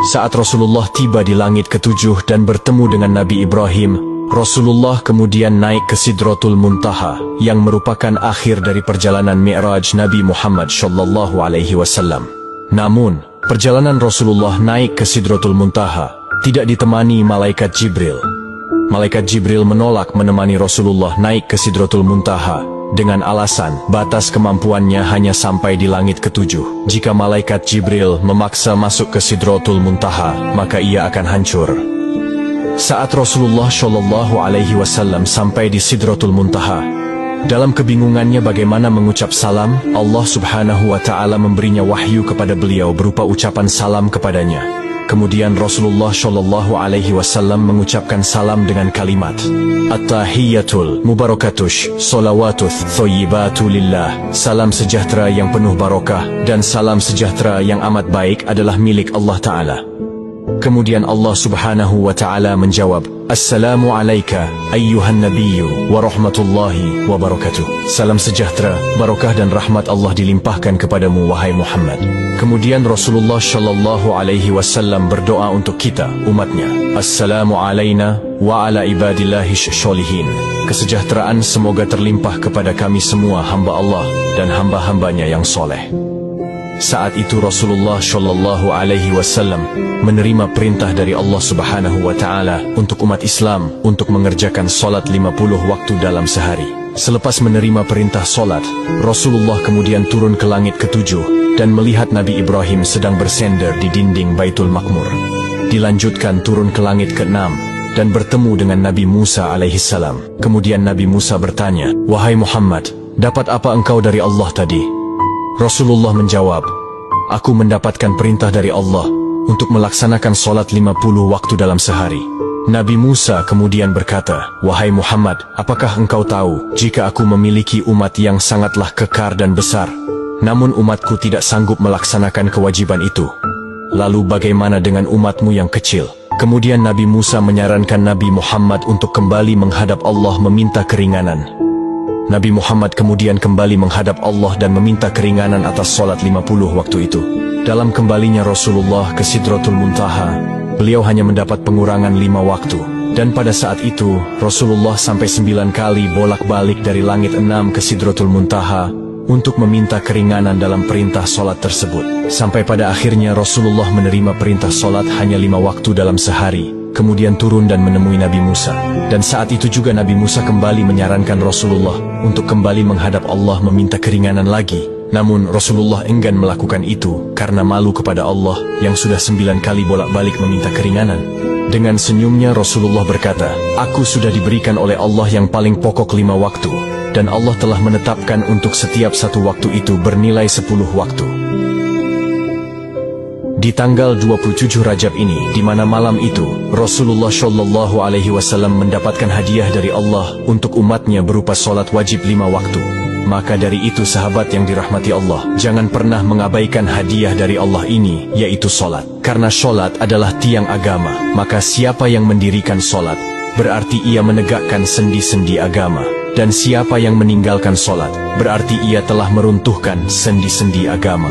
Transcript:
Saat Rasulullah tiba di langit ketujuh dan bertemu dengan Nabi Ibrahim, Rasulullah kemudian naik ke Sidratul Muntaha, yang merupakan akhir dari perjalanan Mi'raj Nabi Muhammad SAW. Namun, perjalanan Rasulullah naik ke Sidratul Muntaha tidak ditemani malaikat Jibril. Malaikat Jibril menolak menemani Rasulullah naik ke Sidratul Muntaha dengan alasan batas kemampuannya hanya sampai di langit ketujuh. Jika malaikat Jibril memaksa masuk ke Sidratul Muntaha, maka ia akan hancur. Saat Rasulullah SAW sampai di Sidratul Muntaha, dalam kebingungannya bagaimana mengucap salam, Allah Subhanahu wa Ta'ala memberinya wahyu kepada beliau berupa ucapan salam kepadanya. Kemudian Rasulullah SAW mengucapkan salam dengan kalimat At-tahiyyatul mubarakatush solawatuth thoyyibatu lillah. Salam sejahtera yang penuh barokah dan salam sejahtera yang amat baik adalah milik Allah Ta'ala. Kemudian Allah Subhanahu wa Ta'ala menjawab, Assalamu alayka ayyuhan nabiyyu wa rahmatullahi wa barakatuh. Salam sejahtera, barokah dan rahmat Allah dilimpahkan kepadamu wahai Muhammad. Kemudian Rasulullah SAW berdoa untuk kita, umatnya. Assalamu alayna wa ala ibadillahi sholihin. Kesejahteraan semoga terlimpah kepada kami semua hamba Allah dan hamba-hambanya yang soleh. Saat itu Rasulullah SAW menerima perintah dari Allah Subhanahu wa Ta'ala untuk umat Islam untuk mengerjakan solat 50 waktu dalam sehari. Selepas menerima perintah solat, Rasulullah kemudian turun ke langit ketujuh dan melihat Nabi Ibrahim sedang bersender di dinding Baitul Maqmur. Dilanjutkan turun ke langit ke-6 dan bertemu dengan Nabi Musa alaihissalam. Kemudian Nabi Musa bertanya, Wahai Muhammad, dapat apa engkau dari Allah tadi? Rasulullah menjawab, Aku mendapatkan perintah dari Allah untuk melaksanakan solat 50 waktu dalam sehari. Nabi Musa kemudian berkata, Wahai Muhammad, apakah engkau tahu jika aku memiliki umat yang sangatlah kekar dan besar, namun umatku tidak sanggup melaksanakan kewajiban itu? Lalu bagaimana dengan umatmu yang kecil? Kemudian Nabi Musa menyarankan Nabi Muhammad untuk kembali menghadap Allah meminta keringanan. Nabi Muhammad kemudian kembali menghadap Allah dan meminta keringanan atas solat 50 waktu itu. Dalam kembalinya Rasulullah ke Sidratul Muntaha, beliau hanya mendapat pengurangan 5 waktu. Dan pada saat itu, Rasulullah sampai 9 kali bolak-balik dari langit 6 ke Sidratul Muntaha untuk meminta keringanan dalam perintah solat tersebut. Sampai pada akhirnya Rasulullah menerima perintah solat hanya 5 waktu dalam sehari. Kemudian turun dan menemui Nabi Musa. Dan saat itu juga Nabi Musa kembali menyarankan Rasulullah untuk kembali menghadap Allah meminta keringanan lagi. Namun Rasulullah enggan melakukan itu karena malu kepada Allah yang sudah 9 kali bolak-balik meminta keringanan. Dengan senyumnya Rasulullah berkata, Aku sudah diberikan oleh Allah yang paling pokok 5 waktu, dan Allah telah menetapkan untuk setiap satu waktu itu bernilai 10 waktu. Di tanggal 27 Rajab ini, di mana malam itu Rasulullah SAW mendapatkan hadiah dari Allah untuk umatnya berupa solat wajib 5 waktu. Maka dari itu sahabat yang dirahmati Allah, jangan pernah mengabaikan hadiah dari Allah ini, yaitu solat. Karena solat adalah tiang agama, maka siapa yang mendirikan solat, berarti ia menegakkan sendi-sendi agama. Dan siapa yang meninggalkan solat, berarti ia telah meruntuhkan sendi-sendi agama.